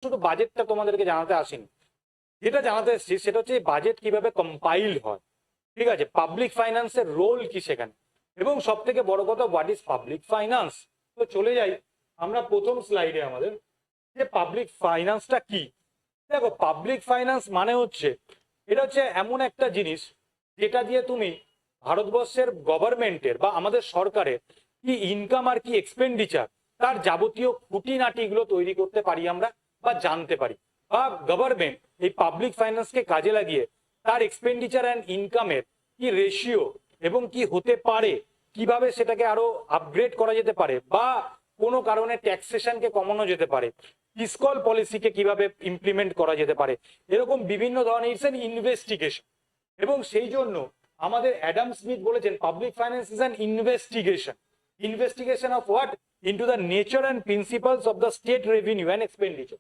শুধু বাজেটটা তোমাদেরকে জানাতে আসিনি, যেটা জানাতে এসেছি সেটা হচ্ছে বাজেট কিভাবে কম্পাইল হয়, ঠিক আছে, পাবলিক ফাইন্যান্সের রোল কি সেখানে, এবং সব থেকে বড় কথা হোয়াট ইজ পাবলিক ফাইন্যান্স। তো চলে যাই আমরা প্রথম স্লাইডে আমাদের, যে পাবলিক ফাইন্যান্সটা কি। দেখো, পাবলিক ফাইন্যান্স মানে হচ্ছে, এটা হচ্ছে এমন একটা জিনিস যেটা দিয়ে তুমি ভারতবর্ষের গভর্নমেন্টের বা আমাদের সরকারের কি ইনকাম আর কি এক্সপেন্ডিচার, তার যাবতীয় খুঁটিনাটিগুলো তৈরি করতে পারি আমরা বা জানতে পারি, বা গভর্নমেন্ট এই পাবলিক ফাইন্যান্সকে কাজে লাগিয়ে তার এক্সপেন্ডিচার অ্যান্ড ইনকামের কি রেশিও এবং কি হতে পারে, কিভাবে সেটাকে আরো আপগ্রেড করা যেতে পারে, বা কোনো কারণে ট্যাক্সেশনকে কমানো যেতে পারে, ফিস্কাল পলিসিকে কিভাবে ইমপ্লিমেন্ট করা যেতে পারে, এরকম বিভিন্ন ধরনের ইটস অ্যান ইনভেস্টিগেশন। এবং সেই জন্য আমাদের অ্যাডাম স্মিথ বলেছেন public finance is an investigation. Investigation of what? Into the nature and principles of the state revenue and expenditure.